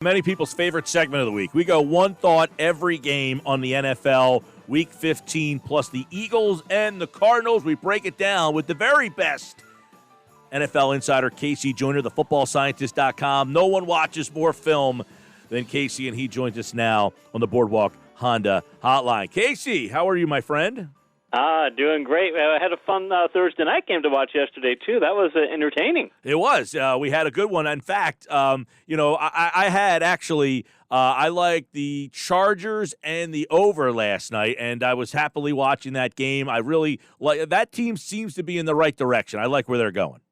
Many people's favorite segment of the week. We go one thought every game on the NFL, Week 15, plus the Eagles and the Cardinals. We break it down with the very best NFL insider, KC Joyner, the footballscientist.com. No one watches more film than KC, and he joins us now on the Boardwalk Honda Hotline. KC, how are you, my friend? Doing great. I had a fun Thursday night game to watch yesterday, too. That was entertaining. It was. We had a good one. In fact, I had actually I liked the Chargers and the over last night, and I was happily watching that game. I really like that team. Seems to be in the right direction. I like where they're going.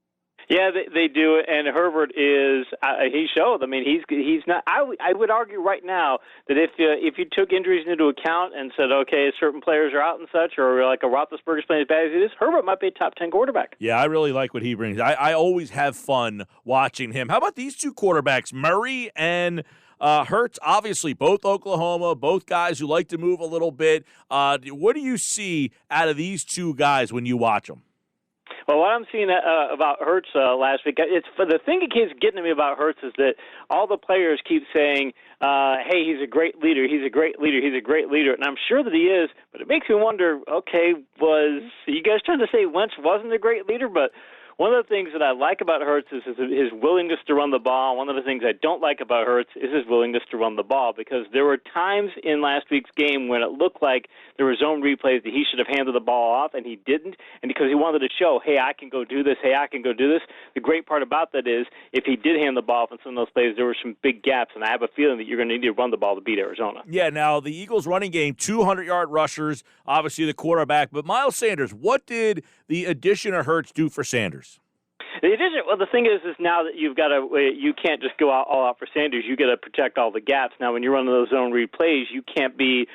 Yeah, they do, and Herbert is. He showed. I mean, he's not. I would argue right now that if you took injuries into account and said, okay, certain players are out and such, or like a Roethlisberger's playing as bad as he is, Herbert might be a top 10 quarterback. Yeah, I really like what he brings. I always have fun watching him. How about these two quarterbacks, Murray and Hurts? Obviously, both Oklahoma, both guys who like to move a little bit. What do you see out of these two guys when you watch them? Well, what I'm seeing about Hurts last week, the thing that keeps getting to me about Hurts is that all the players keep saying, hey, he's a great leader, he's a great leader, he's a great leader, and I'm sure that he is, but it makes me wonder, okay, are you guys trying to say Wentz wasn't a great leader? But one of the things that I like about Hurts is his willingness to run the ball. One of the things I don't like about Hurts is his willingness to run the ball, because there were times in last week's game when it looked like there were zone replays that he should have handed the ball off, and he didn't, and because he wanted to show, hey, I can go do this, hey, I can go do this. The great part about that is if he did hand the ball off in some of those plays, there were some big gaps, and I have a feeling that you're going to need to run the ball to beat Arizona. Yeah, now the Eagles running game, 200-yard rushers, obviously the quarterback, but Miles Sanders, what did the addition of Hurts do for Sanders? The thing is now that you can't just go all out for Sanders. You got to protect all the gaps. Now, when you're running those zone read plays, you can't be.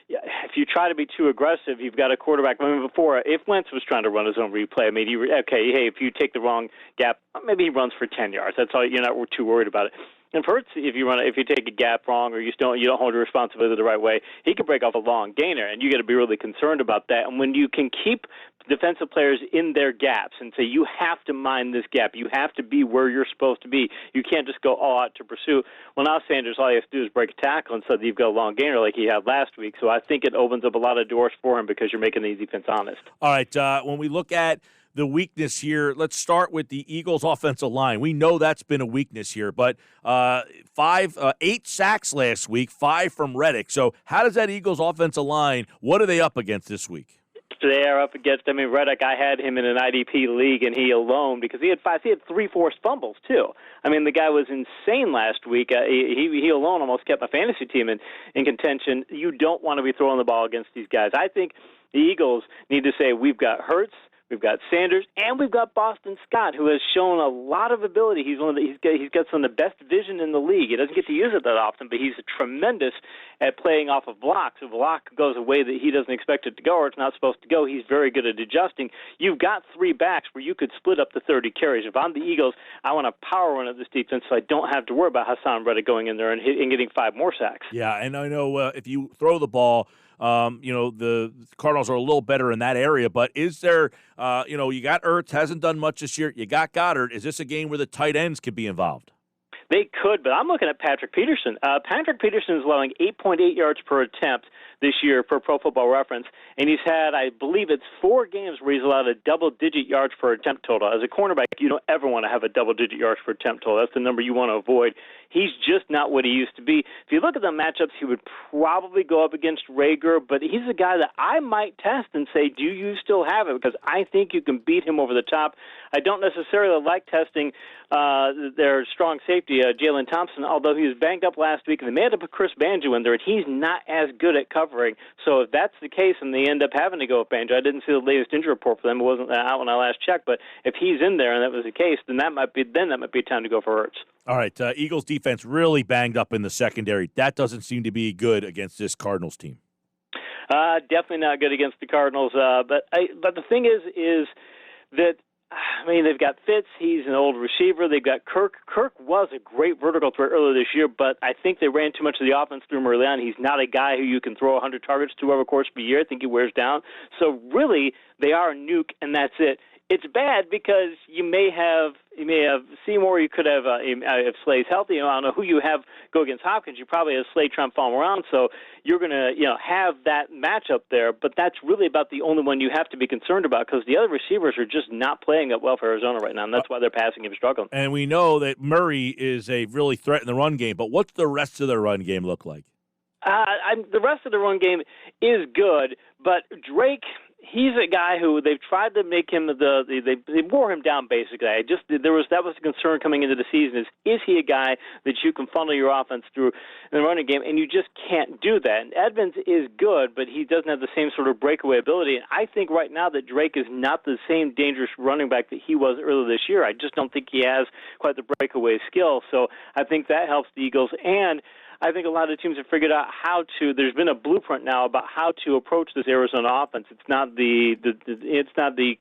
If you try to be too aggressive, you've got a quarterback. I mean, before, if Wentz was trying to run his own replay, I mean, if you take the wrong gap, maybe he runs for 10 yards. That's all. You're not too worried about it. And Hurts, if you take a gap wrong or you don't hold your responsibility the right way, he can break off a long gainer, and you got to be really concerned about that. And when you can keep defensive players in their gaps and say you have to mind this gap, you have to be where you're supposed to be. You can't just go all out to pursue. Well, now Sanders, all he has to do is break a tackle, and suddenly you've got a long gainer like he had last week. So I think it opens up a lot of doors for him because you're making the defense honest. All right, when we look at the weakness here, let's start with the Eagles' offensive line. We know that's been a weakness here, but 8 sacks last week, 5 from Reddick. So how does that Eagles' offensive line, what are they up against this week? They are up against, Reddick, I had him in an IDP league, and he alone, because he had 3 forced fumbles, too. I mean, the guy was insane last week. He alone almost kept my fantasy team in contention. You don't want to be throwing the ball against these guys. I think the Eagles need to say, we've got Hurts, we've got Sanders, and we've got Boston Scott, who has shown a lot of ability. He's got some of the best vision in the league. He doesn't get to use it that often, but he's tremendous at playing off of blocks. If a block goes a way that he doesn't expect it to go or it's not supposed to go, he's very good at adjusting. You've got 3 backs where you could split up to 30 carries. If I'm the Eagles, I want to power run at this defense so I don't have to worry about Hassan Reddick going in there and getting 5 more sacks. Yeah, and I know if you throw the ball, the Cardinals are a little better in that area, but is there, you got Ertz, hasn't done much this year. You got Goddard. Is this a game where the tight ends could be involved? They could, but I'm looking at Patrick Peterson. Patrick Peterson is allowing 8.8 yards per attempt this year per Pro Football Reference, and he's had, I believe it's 4 games where he's allowed a double-digit yards per attempt total. As a cornerback, you don't ever want to have a double-digit yards per attempt total. That's the number you want to avoid. He's just not what he used to be. If you look at the matchups, he would probably go up against Rager, but he's a guy that I might test and say, do you still have it? Because I think you can beat him over the top. I don't necessarily like testing their strong safety, Jalen Thompson, although he was banged up last week, and they may have to put Chris Banjo in there, and he's not as good at covering. So if that's the case and they end up having to go with Banjo, I didn't see the latest injury report for them. It wasn't out when I last checked, but if he's in there and that was the case, then that might be time to go for Hurts. All right, Eagles defense really banged up in the secondary. That doesn't seem to be good against this Cardinals team. Definitely not good against the Cardinals. But the thing is that, they've got Fitz. He's an old receiver. They've got Kirk. Kirk was a great vertical threat earlier this year, but I think they ran too much of the offense through him early on. He's not a guy who you can throw 100 targets to over the course of a year. I think he wears down. So really, they are a nuke, and that's it. It's bad because you may have Seymour. You could have if Slay's healthy. I don't know who you have go against Hopkins. You probably have Slay, Trump, follow around. So you're going to have that matchup there. But that's really about the only one you have to be concerned about because the other receivers are just not playing that well for Arizona right now, and that's why their passing game is struggling. And we know that Murray is a really threat in the run game. But what's the rest of their run game look like? The rest of the run game is good, but Drake. He's a guy who they've tried to make him they wore him down basically. That was a concern coming into the season is he a guy that you can funnel your offense through in the running game, and you just can't do that. And Edmonds is good, but he doesn't have the same sort of breakaway ability. And I think right now that Drake is not the same dangerous running back that he was earlier this year. I just don't think he has quite the breakaway skill. So I think that helps the Eagles. And I think a lot of teams have figured out there's been a blueprint now about how to approach this Arizona offense. It's not the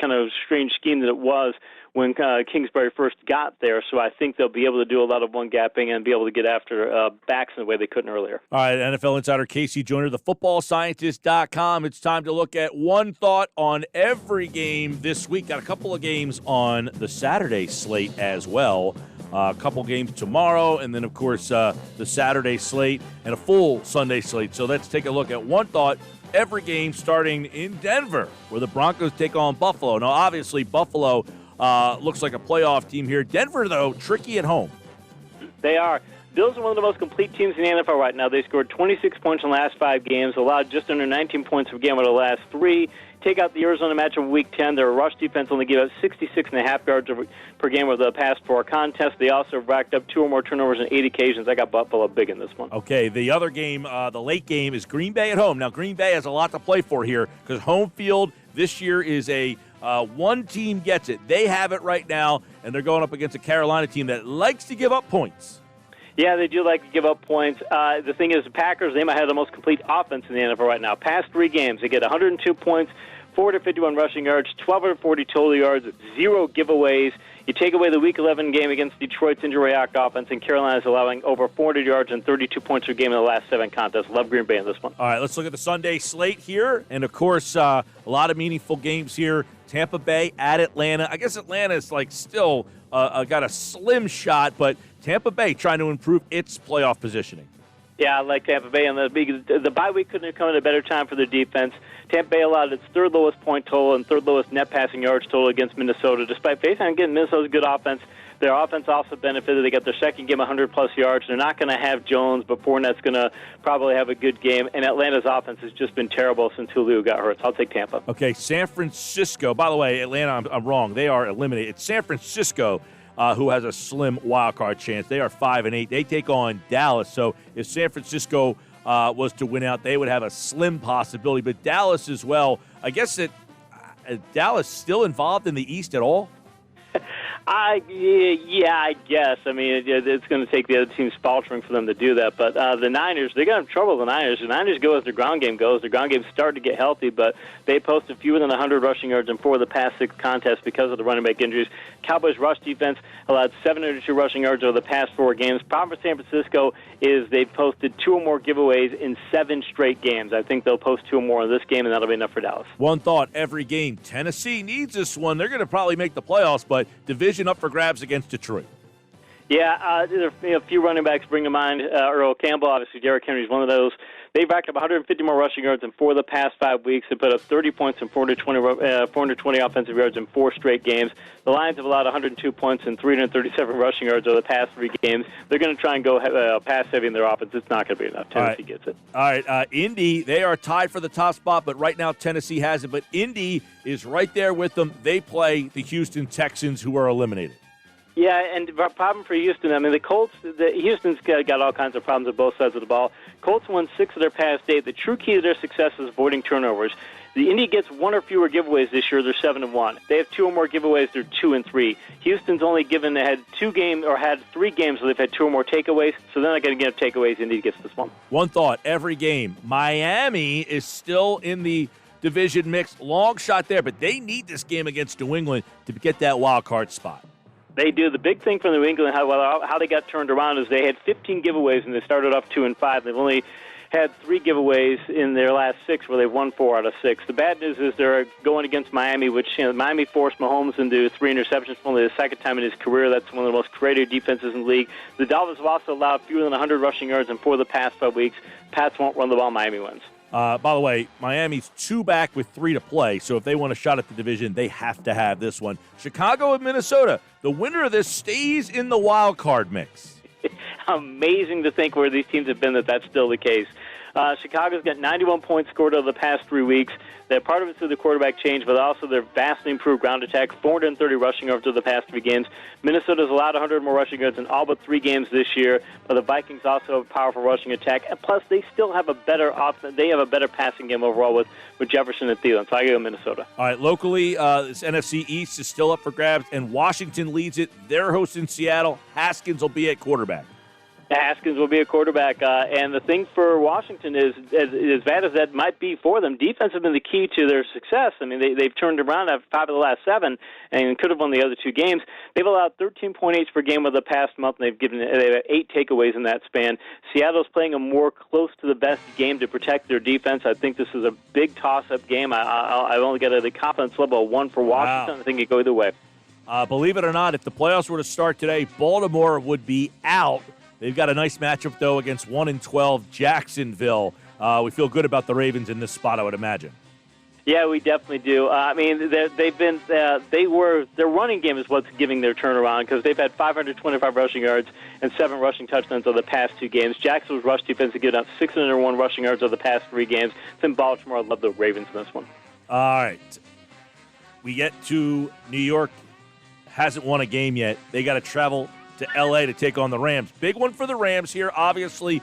kind of strange scheme that it was when Kingsbury first got there. So I think they'll be able to do a lot of one-gapping and be able to get after backs in the way they couldn't earlier. All right, NFL Insider KC Joyner, thefootballscientist.com. It's time to look at one thought on every game this week. Got a couple of games on the Saturday slate as well. A couple games tomorrow, and then, of course, the Saturday slate and a full Sunday slate. So let's take a look at one thought every game starting in Denver, where the Broncos take on Buffalo. Now, obviously, Buffalo looks like a playoff team here. Denver, though, tricky at home. They are. Bills are one of the most complete teams in the NFL right now. They scored 26 points in the last 5 games, allowed just under 19 points per game over the last 3. Take out the Arizona matchup of Week 10. Their rush defense only gave up 66.5 yards per game over the past 4 contests. They also racked up 2 or more turnovers on 8 occasions. I got Buffalo big in this one. Okay, the other game, the late game, is Green Bay at home. Now, Green Bay has a lot to play for here because home field this year is a one team gets it. They have it right now, and they're going up against a Carolina team that likes to give up points. Yeah, they do like to give up points. The thing is, the Packers, they might have the most complete offense in the NFL right now. Past 3 games, they get 102 points, 451 rushing yards, 1,240 total yards, 0 giveaways. You take away the Week 11 game against Detroit's injury-react offense, and Carolina's allowing over 400 yards and 32 points per game in the last 7 contests. Love Green Bay in this one. All right, let's look at the Sunday slate here. And, of course, a lot of meaningful games here. Tampa Bay at Atlanta. I guess Atlanta's still got a slim shot, but Tampa Bay trying to improve its playoff positioning. Yeah, I like Tampa Bay. And the bye week couldn't have come at a better time for their defense. Tampa Bay allowed its 3rd lowest point total and 3rd lowest net passing yards total against Minnesota, despite facing again Minnesota's good offense. Their offense also benefited. They got their second game 100-plus yards. They're not going to have Jones, but Fournette's going to probably have a good game. And Atlanta's offense has just been terrible since Julio got hurt. So I'll take Tampa. Okay, San Francisco. By the way, Atlanta, I'm wrong. They are eliminated. It's San Francisco who has a slim wild card chance. They are 5-8. They take on Dallas. So if San Francisco was to win out, they would have a slim possibility. But Dallas as well. I guess that Dallas still involved in the East at all? Yeah, I guess. I mean, it's going to take the other team's faltering for them to do that. But the Niners, they got in trouble. The Niners go as their ground game goes. Their ground game's starting to get healthy, but they posted fewer than 100 rushing yards in 4 of the past 6 contests because of the running back injuries. Cowboys' rush defense allowed 702 rushing yards over the past 4 games. Problem for San Francisco is they've posted 2 or more giveaways in 7 straight games. I think they'll post 2 or more in this game, and that'll be enough for Dallas. One thought every game. Tennessee needs this one. They're going to probably make the playoffs, but division up for grabs against Detroit. Yeah, there are a few running backs bring to mind. Earl Campbell, obviously Derrick Henry's one of those. They've racked up 150 more rushing yards in 4 of the past 5 weeks. They put up 30 points and 420 offensive yards in 4 straight games. The Lions have allowed 102 points and 337 rushing yards over the past 3 games. They're going to try and go pass-heavy in their offense. It's not going to be enough. Tennessee gets it. All right, Indy, they are tied for the top spot, but right now Tennessee has it. But Indy is right there with them. They play the Houston Texans, who are eliminated. Yeah, and the problem for Houston, I mean, Houston's got all kinds of problems on both sides of the ball. Colts won 6 of their past 8. The true key to their success is avoiding turnovers. The Indy gets 1 or fewer giveaways this year. They're 7-1. They have 2 or more giveaways. They're 2-3. Houston's only had 3 games where they've had 2 or more takeaways. So they're not going to get takeaways. Indy gets this one. One thought every game. Miami is still in the division mix. Long shot there, but they need this game against New England to get that wild card spot. They do. The big thing for New England, how they got turned around, is they had 15 giveaways and they started off 2-5. They've only had 3 giveaways in their last 6 where they've won 4 out of 6. The bad news is they're going against Miami, which Miami forced Mahomes into 3 interceptions for only the second time in his career. That's one of the most creative defenses in the league. The Dolphins have also allowed fewer than 100 rushing yards in 4 of the past 5 weeks. Pats won't run the ball. Miami wins. By the way, Miami's 2 back with 3 to play, so if they want a shot at the division, they have to have this one. Chicago and Minnesota, the winner of this stays in the wild card mix. Amazing to think where these teams have been that's still the case. Chicago's got 91 points scored over the past 3 weeks. That part of it's through the quarterback change, but also their vastly improved ground attack, 430 rushing yards over the past 3 games. Minnesota's allowed 100 more rushing yards in all but 3 games this year, but the Vikings also have a powerful rushing attack, and plus they still have a better offense. They have a better passing game overall with Jefferson and Thielen, so I go Minnesota. All right, locally, this NFC East is still up for grabs, and Washington leads it. They're hosting Seattle. Haskins will be at quarterback. Haskins will be a quarterback, and the thing for Washington is, as bad as that might be for them, defense has been the key to their success. I mean, they've turned around after 5 of the last 7 and could have won the other 2 games. They've allowed 13.8 per game over the past month, and they have 8 takeaways in that span. Seattle's playing a more close to the best game to protect their defense. I think this is a big toss-up game. I've only got the confidence level of 1 for Washington. Wow. I think it could go either way. Believe it or not, if the playoffs were to start today, Baltimore would be out. They've got a nice matchup, though, against 1-12 Jacksonville. We feel good about the Ravens in this spot, I would imagine. Yeah, we definitely do. I mean, their running game is what's giving their turnaround because they've had 525 rushing yards and 7 rushing touchdowns over the past 2 games. Jacksonville's rush defense has given up 601 rushing yards over the past 3 games. It's in Baltimore. I love the Ravens in this one. All right. We get to New York. Hasn't won a game yet. They got to travel to L.A. to take on the Rams. Big one for the Rams here. Obviously,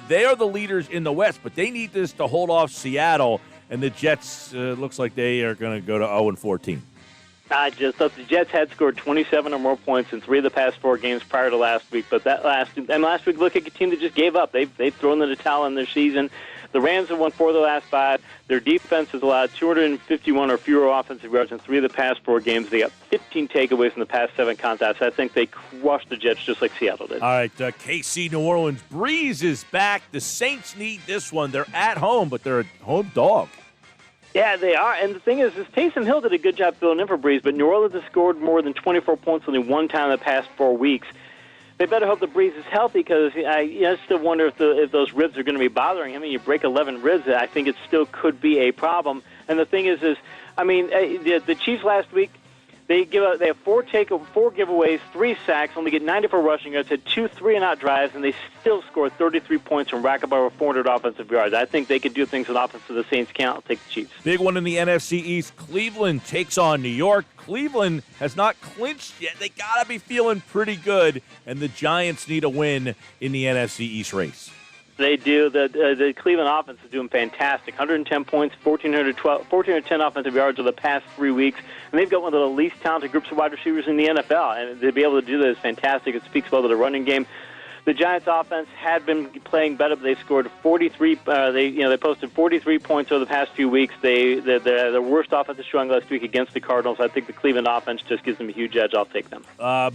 they are the leaders in the West, but they need this to hold off Seattle, and the Jets looks like they are going to go to 0-14. I just thought the Jets had scored 27 or more points in 3 of the past 4 games prior to last week, but last week, look at a team that just gave up. They've thrown in the towel in their season. The Rams have won 4 of the last 5. Their defense has allowed 251 or fewer offensive yards in 3 of the past 4 games. They got 15 takeaways in the past 7 contests. I think they crushed the Jets just like Seattle did. All right, KC New Orleans. Breeze is back. The Saints need this one. They're at home, but they're a home dog. Yeah, they are. And the thing is Taysom Hill did a good job filling in for Breeze, but New Orleans has scored more than 24 points only 1 time in the past 4 weeks. They better hope the Breeze is healthy because I still wonder if those ribs are going to be bothering him. I mean, you break 11 ribs, I think it still could be a problem. And the thing is I mean, the Chiefs last week, they have 4 giveaways, 3 sacks, only get 94 rushing yards, had 2 3-and-out drives, and they still scored 33 points from rack up over 400 offensive yards. I think they could do things on offense, so the Saints can't. I'll take the Chiefs. Big one in the NFC East. Cleveland takes on New York. Cleveland has not clinched yet. They got to be feeling pretty good, and the Giants need a win in the NFC East race. They do. The Cleveland offense is doing fantastic. 110 points, 1,410 offensive yards over the past 3 weeks. And they've got one of the least talented groups of wide receivers in the NFL. And to be able to do that is fantastic. It speaks well to the running game. The Giants' offense had been playing better, but they scored 43. They posted 43 points over the past few weeks. Their worst offensive showing last week against the Cardinals. I think the Cleveland offense just gives them a huge edge. I'll take them.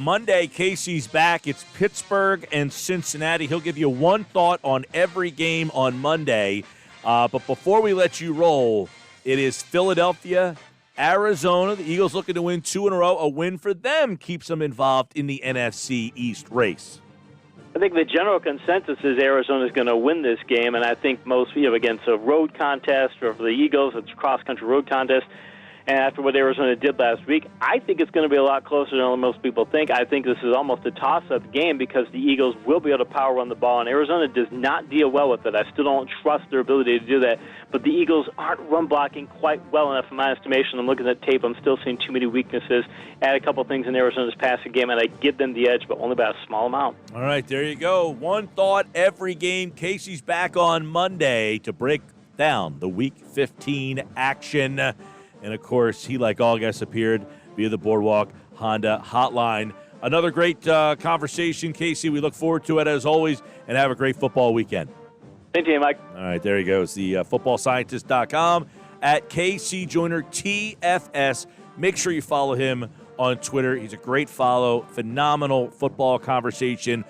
Monday, Casey's back. It's Pittsburgh and Cincinnati. He'll give you one thought on every game on Monday. But before we let you roll, it is Philadelphia, Arizona. The Eagles looking to win 2 in a row. A win for them keeps them involved in the NFC East race. I think the general consensus is Arizona is going to win this game, and I think most, against a road contest, or for the Eagles, it's a cross-country road contest. And after what Arizona did last week, I think it's going to be a lot closer than most people think. I think this is almost a toss-up game because the Eagles will be able to power run the ball, and Arizona does not deal well with it. I still don't trust their ability to do that. But the Eagles aren't run blocking quite well enough in my estimation. I'm looking at tape. I'm still seeing too many weaknesses. Add a couple things in Arizona's passing game, and I give them the edge, but only by a small amount. All right, there you go. One thought every game. Casey's back on Monday to break down the Week 15 action. And, of course, he, like all guests, appeared via the Boardwalk Honda hotline. Another great conversation, Casey. We look forward to it, as always, and have a great football weekend. Thank you, Mike. All right, there he goes. The footballscientist.com at KC Joyner TFS. Make sure you follow him on Twitter. He's a great follow. Phenomenal football conversation.